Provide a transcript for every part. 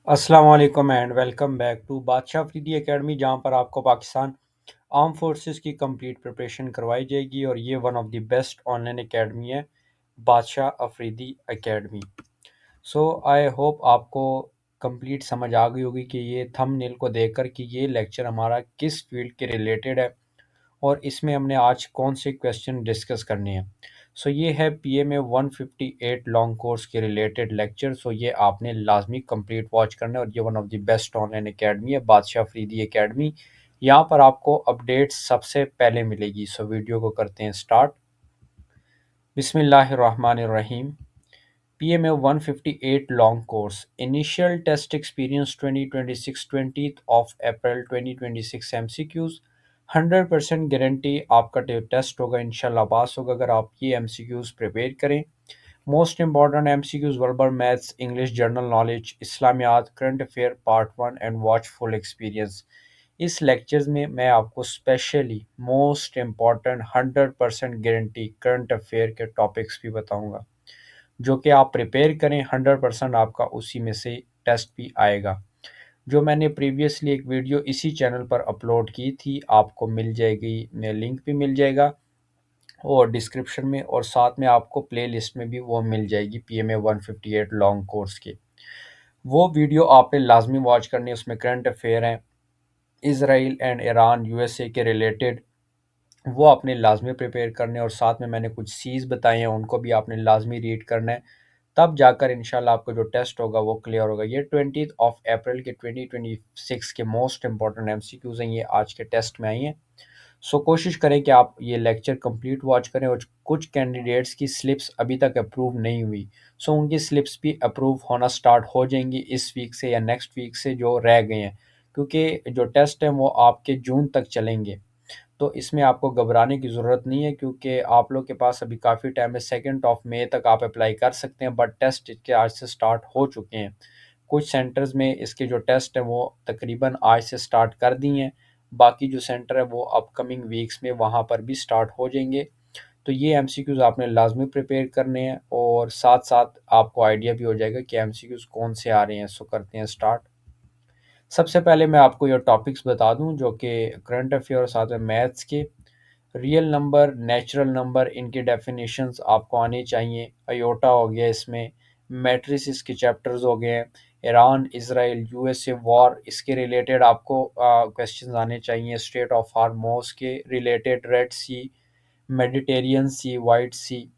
अस्सलाम वालेकुम and welcome back to बादशाह अफरीदी एकेडमी, जहां पर आपको पाकिस्तान आर्म फोर्सेस की कंप्लीट प्रिपरेशन करवाई जाएगी। और ये one of the best online academy है, बादशाह Afridi academy. So I hope आपको कंप्लीट समझ आ गई होगी कि ये थंबनेल को देखकर कि ये लेक्चर हमारा किस फील्ड के रिलेटेड है और इसमें हमने आज कौन से क्वेश्चन डिस्कस करने हैं। सो ये है PMA 158 लॉन्ग कोर्स के रिलेटेड लेक्चर। सो ये आपने लाजमी कंप्लीट वॉच करना है और ये one of the best online academy है, बादशाह अफरीदी एकेडमी। यहाँ पर आपको अपडेट्स सबसे पहले मिलेगी। सो वीडियो को करते हैं स्टार्ट। बिस्मिल्लाहिर्रहमानिर्रहीम। PMA 158 long course. Initial test experience 2026, 20th of April 2026 MCQs। 100% guarantee आपका टेस्ट होगा, इंशाल्लाह पास होगा अगर आप ये MCQs प्रिपेयर करें। Most important MCQs verbal maths, English, general knowledge, Islamiyat, current affair part 1 and watchful experience. इस लेक्चर्स में मैं आपको specially most important 100% guarantee current affair के टॉपिक्स भी बताऊंगा, जो कि आप प्रिपेयर करें 100% आपका उसी में से टेस्ट भी आएगा। जो मैंने प्रीवियसली एक वीडियो इसी चैनल पर अपलोड की थी, आपको मिल जाएगी, मैं लिंक भी मिल जाएगा और डिस्क्रिप्शन में, और साथ में आपको प्ले लिस्ट में भी वो मिल जाएगी PMA 158 लॉन्ग कोर्स की। वो वीडियो आपने लाजमी वॉच करनी है। उसमें करंट अफेयर हैं, इसराइल एंड ईरान USA के रिलेटेड, वो आपने लाजमी प्रिपेयर करने, और साथ में मैंने कुछ सीज बताए हैं उनको भी आपने लाजमी रीड करना है। तब जाकर इंशाल्लाह आपका जो टेस्ट होगा वो क्लियर होगा। ये 20 ऑफ अप्रैल के 2026 के मोस्ट इंपॉर्टेंट MCQs हैं, ये आज के टेस्ट में आई हैं। सो कोशिश करें कि आप ये लेक्चर कंप्लीट वॉच करें। और कुछ कैंडिडेट्स की स्लिप्स अभी तक अप्रूव नहीं हुई, सो उनकी स्लिप्स भी अप्रूव होना स्टार्ट हो जाएंगी इस वीक से या नेक्स्ट वीक से, जो रह गए हैं, क्योंकि जो टेस्ट हैं वो आपके जून तक चलेंगे। तो इसमें आपको घबराने की ज़रूरत नहीं है, क्योंकि आप लोग के पास अभी काफ़ी टाइम है। 2 मई तक आप अप्लाई कर सकते हैं, बट टेस्ट इसके आज से स्टार्ट हो चुके हैं। कुछ सेंटर्स में इसके जो टेस्ट हैं वो तकरीबन आज से स्टार्ट कर दिए हैं। बाकी जो सेंटर है वो अपकमिंग वीक्स में वहाँ पर भी स्टार्ट हो जाएंगे। तो ये MCQs आपने लाजमी प्रिपेयर करने हैं, और साथ साथ आपको आइडिया भी हो जाएगा कि MCQs कौन से आ रहे हैं। सो करते हैं स्टार्ट। सबसे पहले मैं आपको ये टॉपिक्स बता दूं जो कि करंट अफेयर और साथ में मैथ्स के। रियल नंबर, नेचुरल नंबर, इनकी डेफिनेशंस आपको आनी चाहिए। अयोटा हो गया इसमें, मैट्रिसेस के चैप्टर्स हो गए हैं, ईरान इसराइल USA वॉर, इसके रिलेटेड आपको क्वेश्चंस आने चाहिए। स्ट्रेट ऑफ हार्मोस के रिलेटेड, रेड सी, मेडिटेरियन सी, वाइट सी,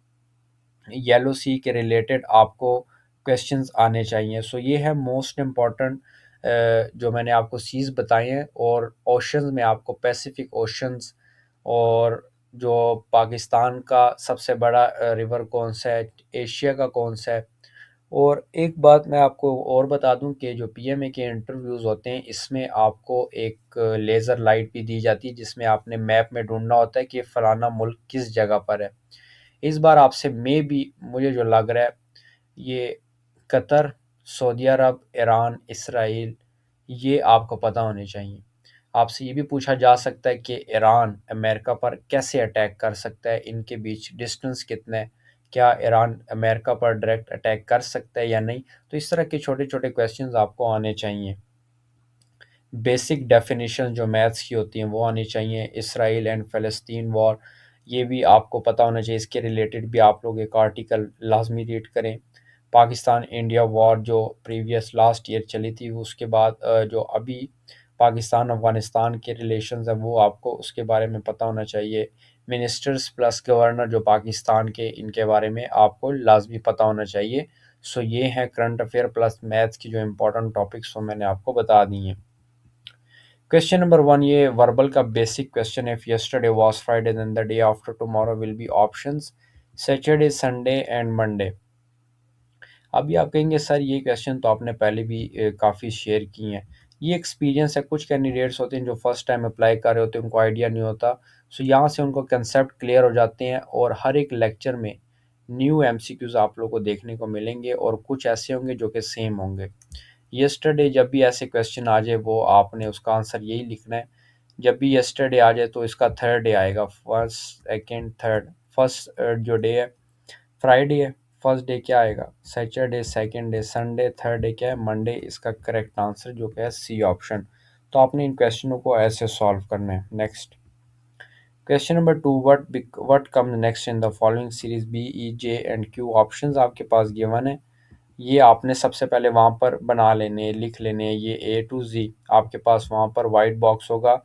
येलो सी के रिलेटेड आपको क्वेश्चंस आने चाहिए। सो ये है मोस्ट इम्पॉर्टेंट जो मैंने आपको सीज बताए हैं। और ओशंस में आपको पैसिफिक ओशंस, और जो पाकिस्तान का सबसे बड़ा रिवर कौन सा है, एशिया का कौन सा है। और एक बात मैं आपको और बता दूं कि जो PMA के इंटरव्यूज़ होते हैं, इसमें आपको एक लेज़र लाइट भी दी जाती है, जिसमें आपने मैप में ढूंढना होता है कि फ़लाना मुल्क किस जगह पर है। इस बार आपसे भी मुझे जो लग रहा है, ये कतर, सऊदी अरब, ईरान, इसराइल, ये आपको पता होने चाहिए। आपसे ये भी पूछा जा सकता है कि ईरान अमेरिका पर कैसे अटैक कर सकता है, इनके बीच डिस्टेंस कितना है, क्या ईरान अमेरिका पर डायरेक्ट अटैक कर सकता है या नहीं। तो इस तरह के छोटे छोटे क्वेश्चंस आपको आने चाहिए। बेसिक डेफिनेशन जो मैथ्स की होती हैं वो आनी चाहिए। इसराइल एंड फ़लस्तीन वॉर, ये भी आपको पता होना चाहिए। इसके रिलेटेड भी आप लोग एक आर्टिकल लाजमी रीड करें। पाकिस्तान इंडिया वॉर जो प्रीवियस लास्ट ईयर चली थी, उसके बाद जो अभी पाकिस्तान अफ़गानिस्तान के रिलेशंस हैं वो आपको उसके बारे में पता होना चाहिए। मिनिस्टर्स प्लस गवर्नर जो पाकिस्तान के, इनके बारे में आपको लाजमी पता होना चाहिए। सो ये हैं करंट अफेयर प्लस मैथ्स की जो इम्पोर्टेंट टॉपिक्स वो मैंने आपको बता दी हैं। क्वेश्चन नंबर 1, ये वर्बल का बेसिक क्वेश्चन है। If yesterday was Friday then the day after tomorrow will be options Saturday, Sunday and Monday. अभी आप कहेंगे सर ये क्वेश्चन तो आपने पहले भी काफ़ी शेयर की हैं। ये एक्सपीरियंस है, कुछ कैंडिडेट्स होते हैं जो फर्स्ट टाइम अप्लाई कर रहे होते हैं, उनको आइडिया नहीं होता। सो यहाँ से उनको कंसेप्ट क्लियर हो जाते हैं, और हर एक लेक्चर में न्यू MCQs आप लोगों को देखने को मिलेंगे, और कुछ ऐसे होंगे जो कि सेम होंगे। यस्टरडे जब भी ऐसे क्वेश्चन आ जाए, वो आपने उसका आंसर यही लिखना है। जब भी यस्टरडे आ जाए तो इसका थर्ड डे आएगा, फर्स्ट सेकेंड थर्ड। फर्स्ट जो डे है फ्राइडे है, फर्स्ट डे क्या आएगा? Saturday, second day, Sunday, third day क्या है? मंडे। इसका करेक्ट आंसर जो क्या है? C option. तो आपने इन क्वेश्चनों को ऐसे सॉल्व करना है। Next question number two, what come next in the following series B, E, J and Q? Options आपके पास गिवन है। ये आपने सबसे पहले वहाँ पर बना लेने, लिख लेने। ये ए टू जी आपके पास वहाँ पर वाइट बॉक्स होगा,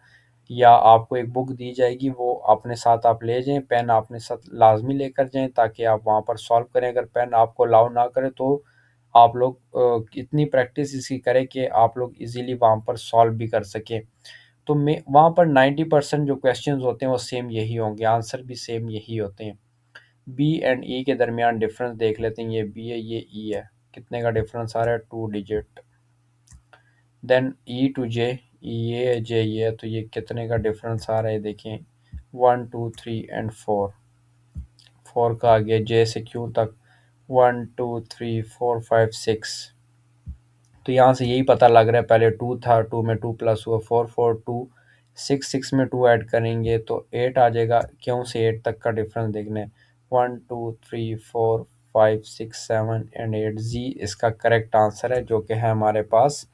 या आपको एक बुक दी जाएगी, वो अपने साथ आप ले जाएं। पेन अपने साथ लाजमी लेकर जाएं ताकि आप वहाँ पर सॉल्व करें। अगर पेन आपको अलाउ ना करे तो आप लोग इतनी प्रैक्टिस इसकी करें कि आप लोग इजीली वहाँ पर सॉल्व भी कर सकें। तो मैं वहाँ पर 90% जो क्वेश्चंस होते हैं वो सेम यही होंगे, आंसर भी सेम यही होते हैं। बी एंड ई के दरमियान डिफरेंस देख लेते हैं। ये बी है, ये ई है। कितने का डिफरेंस आ रहा है? 2 डिजिट। देन ई टू जे, ये है, जे ये है, तो ये कितने का डिफरेंस आ रहा है? देखिए 1 2 3 एंड 4। 4 का आ गया जे से क्यू तक, 1 2 3 4 5 6। तो यहाँ से यही पता लग रहा है, पहले 2 था, 2 में 2 प्लस हुआ 4 4 2, 6 6 में 2 ऐड करेंगे तो 8 आ जाएगा। क्यों से 8 तक का डिफरेंस देखना है। 1 2 3 4 5 6 7 एंड 8, जी इसका करेक्ट आंसर है जो कि है हमारे पास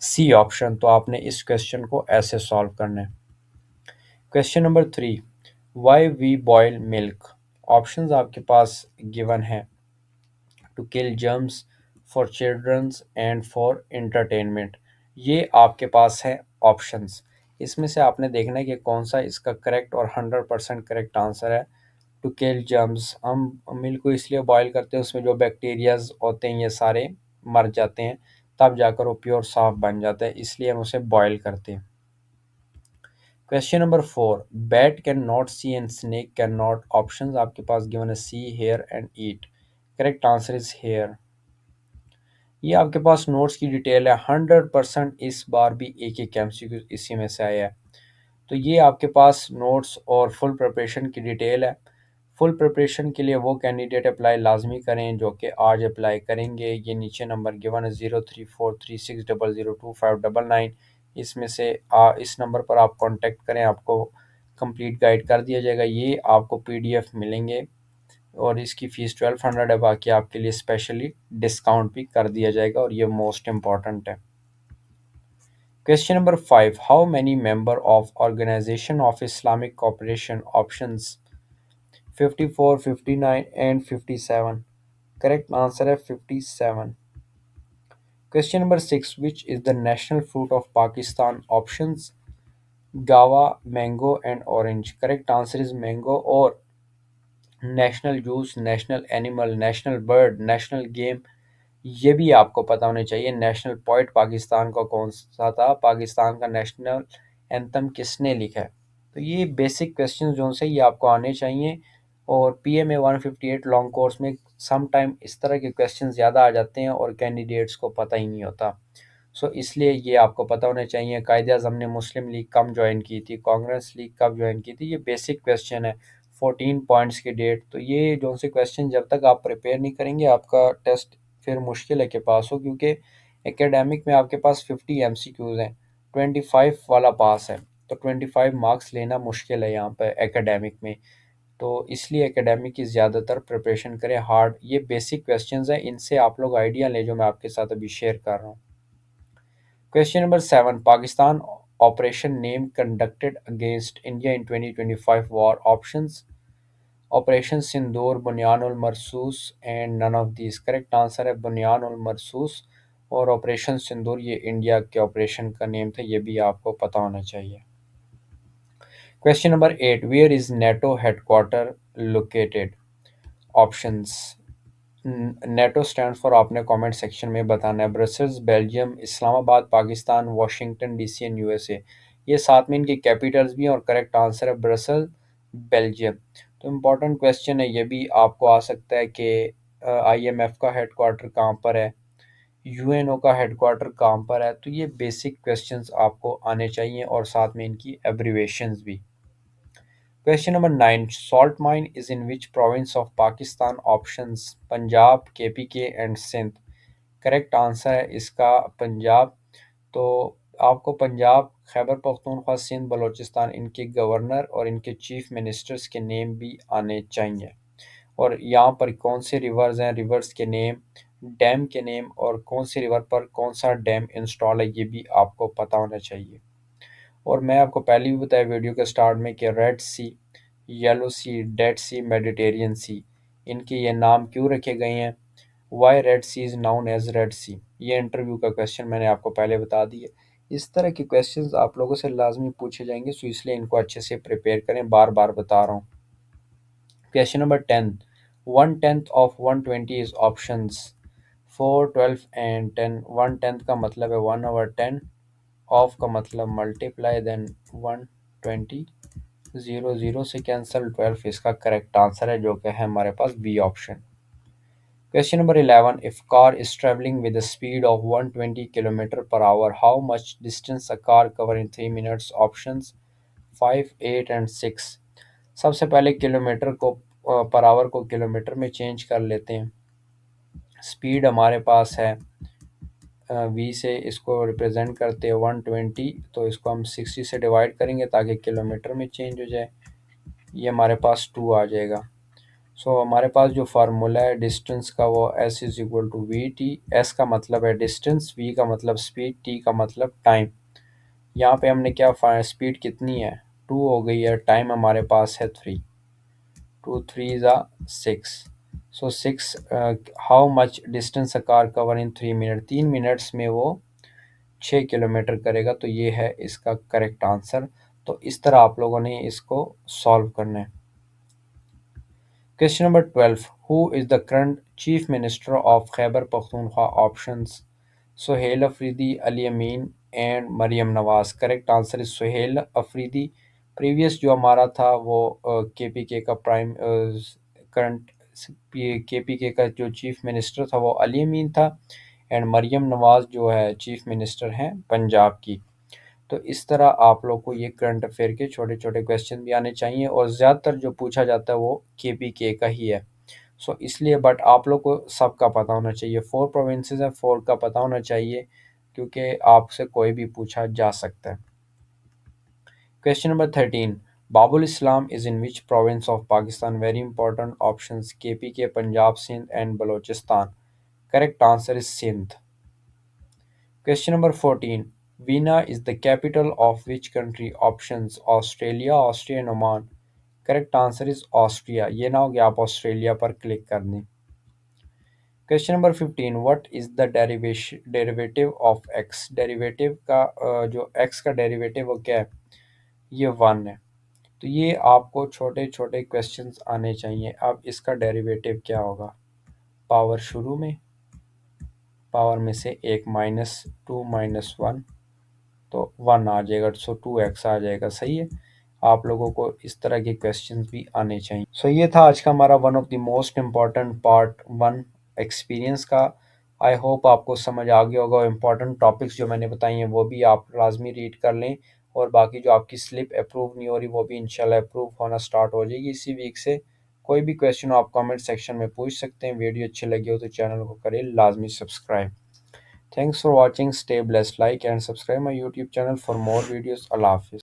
सी ऑप्शन। तो आपने इस क्वेश्चन को ऐसे सॉल्व करना है। Question number three, why we boil milk? Options आपके पास गिवन है। To kill germs, for childrens and for entertainment. ये आपके पास है ऑप्शंस। इसमें से आपने देखना है कि कौन सा इसका करेक्ट और 100% करेक्ट आंसर है। टू किल जर्म्स, हम मिल्क को इसलिए बॉयल करते हैं, उसमें जो बैक्टीरियाज होते हैं ये सारे मर जाते हैं, तब जाकर वो प्योर साफ बन जाता है, इसलिए हम उसे बॉयल करते हैं। Question number four, bat can not see and snake can not. Options आपके पास गिवन है see, hear and eat. Correct answer is hear. ये आपके पास नोट्स की डिटेल है। 100% इस बार भी एक एक एमसीक्यू इसी में से आया है। तो ये आपके पास नोट्स और फुल प्रिपरेशन की डिटेल है। फुल प्रिपरेशन के लिए वो कैंडिडेट अप्लाई लाजमी करें जो कि आज अप्लाई करेंगे। ये नीचे नंबर गिवन है 0343600259। इसमें से इस नंबर पर आप कांटेक्ट करें, आपको कंप्लीट गाइड कर दिया जाएगा। ये आपको पीडीएफ मिलेंगे और इसकी फ़ीस 1200 है। बाकी आपके लिए स्पेशली डिस्काउंट भी कर दिया जाएगा और ये मोस्ट इम्पॉर्टेंट है। Question number five, how many member of organization of Islamic cooperation? Options 54, 59 and 57। Correct answer है 57। Question number six, which is the national fruit of Pakistan? Options guava, mango and orange. Correct answer is mango. और national juice, national animal, national bird, national game, ये भी आपको पता होने चाहिए। National poet Pakistan का कौन सा था? पाकिस्तान का नेशनल एंथम किसने लिखा है? तो ये बेसिक क्वेश्चन जो से ये आपको आने चाहिए। और पीएमए 158 लॉन्ग कोर्स में सम टाइम इस तरह के क्वेश्चन ज़्यादा आ जाते हैं और कैंडिडेट्स को पता ही नहीं होता। सो इसलिए ये आपको पता होने चाहिए। कायदे-आज़म ने मुस्लिम लीग कब ज्वाइन की थी? कांग्रेस लीग कब ज्वाइन की थी? ये बेसिक क्वेश्चन है। 14 पॉइंट्स की डेट। तो ये जो से क्वेश्चन जब तक आप प्रिपेयर नहीं करेंगे आपका टेस्ट फिर मुश्किल है कि पास हो, क्योंकि एकेडमिक में आपके पास 50 एमसीक्यूज हैं, 25 वाला पास है। तो 25 मार्क्स लेना मुश्किल है यहाँ पर एकेडमिक में। तो इसलिए एकेडमिक की ज़्यादातर प्रिपरेशन करें हार्ड। ये बेसिक क्वेश्चंस हैं, इनसे आप लोग आइडिया लें जो मैं आपके साथ अभी शेयर कर रहा हूँ। Question number seven, Pakistan operation name conducted against India in 2025 war? Options operation Sindoor, Bunyan ul Marsoos and none of these. Correct answer है बुनियान उल मरसूस और ऑपरेशन सिंदूर ये इंडिया के ऑपरेशन का नेम था, ये भी आपको पता होना चाहिए। Question number eight, where is NATO headquarter located? Options NATO stand for आपने कमेंट सेक्शन में बताना है। Brussels Belgium, Islamabad Pakistan, Washington DC and USA. ये साथ में इनकी कैपिटल्स भी हैं और करेक्ट आंसर है ब्रसल बेल्जियम। तो इम्पोर्टेंट क्वेश्चन है ये भी आपको आ सकता है कि आईएमएफ का हेडक्वार्टर कहाँ पर है, यूएनओ का हेडक्वार्टर कहाँ पर है। तो ये बेसिक क्वेश्चंस आपको आने चाहिए और साथ में इनकी एब्रीवेशंस भी। Question number nine, salt mine is in which province of Pakistan? Options Punjab, KPK and Sindh. Correct answer है इसका पंजाब। तो आपको पंजाब, खैबर पख्तूनख्वा, सिंध, बलूचिस्तान, इनके गवर्नर और इनके चीफ मिनिस्टर्स के नेम भी आने चाहिए। और यहाँ पर कौन से रिवर्स हैं, रिवर्स के नेम, डैम के नेम और कौन सी रिवर पर कौन सा डैम इंस्टॉल है ये भी आपको पता होना चाहिए। और मैं आपको पहले भी बताया वीडियो के स्टार्ट में कि red sea, yellow sea, dead sea, Mediterranean sea, इनके ये नाम क्यों रखे गए हैं। Why red sea is known as red sea, ये इंटरव्यू का क्वेश्चन मैंने आपको पहले बता दिया। इस तरह के क्वेश्चंस आप लोगों से लाजमी पूछे जाएंगे, सो इसलिए इनको अच्छे से प्रिपेयर करें, बार बार बता रहा हूँ। Question number 10, 1/10 of 120 is options 4, 12 and 10। 1/10 का मतलब है 1/10, ऑफ का मतलब मल्टीप्लाई, देन 120, 0 से कैंसिल 12 इसका करेक्ट आंसर है, जो कि है हमारे पास B option. Question number 11. If car is traveling with a speed of 120 km per hour, how much distance a car cover in 3 minutes? Options 5, 8 and 6. सबसे पहले किलोमीटर को पर आवर को किलोमीटर में चेंज कर लेते हैं। स्पीड हमारे पास है वी से इसको रिप्रेजेंट करते हैं 120, तो इसको हम 60 से डिवाइड करेंगे ताकि किलोमीटर में चेंज हो जाए। ये हमारे पास 2 आ जाएगा। सो हमारे पास जो फार्मूला है डिस्टेंस का वो S is equal to V T. S का मतलब है डिस्टेंस, वी का मतलब स्पीड, टी का मतलब टाइम। यहाँ पे हमने क्या स्पीड कितनी है 2 हो गई है, टाइम हमारे पास है 3, 2 3 ज़ा 6। सो 6, how much distance a car cover in 3 minute, 3 minutes में वो 6 किलोमीटर करेगा, तो ये है इसका करेक्ट आंसर। तो इस तरह आप लोगों ने इसको सॉल्व करना है। Question number 12. Who is the current Chief Minister of Khyber Pakhtunkhwa? Options Sohail Afridi, Ali Amin and Mariam Nawaz. Correct answer is Sohail Afridi. Previous जो हमारा था वो केपीके का प्राइम करंट केपीके का जो चीफ मिनिस्टर था वो अली अमीन था, एंड मरियम नवाज जो है चीफ मिनिस्टर हैं पंजाब की। तो इस तरह आप लोग को ये करंट अफेयर के छोटे छोटे क्वेश्चन भी आने चाहिए, और ज़्यादातर जो पूछा जाता है वो केपीके का ही है। सो इसलिए बट आप लोग को सबका पता होना चाहिए, 4 प्रोविंसेस है, 4 का पता होना चाहिए, क्योंकि आपसे कोई भी पूछा जा सकता है। Question number 13, Babul Islam is in which province of Pakistan? Very important options KPK, Punjab, Sindh and Balochistan. Correct answer is Sindh. Question number 14. Vienna is the capital of which country? Options Australia, Austria and Oman. Correct answer is Austria. ये ना हो कि आप Australia पर click कर दें। Question number 15. What is the derivative of x? Derivative का जो x का डेरिवेटिव वो क्या है? ये 1 है। तो ये आपको छोटे छोटे क्वेश्चंस आने चाहिए। अब इसका डेरिवेटिव क्या होगा? पावर शुरू में, पावर में से एक -2 -1, तो 1 आ जाएगा, सो 2x आ जाएगा। सही है, आप लोगों को इस तरह के क्वेश्चंस भी आने चाहिए। सो ये था आज का हमारा one of the most important part 1 experience का। आई होप आपको समझ आ गया होगा। इम्पॉर्टेंट टॉपिक्स जो मैंने बताई हैं वो भी आप लाजमी रीड कर लें, और बाकी जो आपकी स्लिप अप्रूव नहीं हो रही वो भी इंशाल्लाह अप्रूव होना स्टार्ट हो जाएगी इसी वीक से। कोई भी क्वेश्चन हो आप कमेंट सेक्शन में पूछ सकते हैं। वीडियो अच्छी लगी हो तो चैनल को करें लाजमी subscribe. Thanks for watching. Stay blessed. Like and subscribe my YouTube channel for more videos. Allah Hafiz.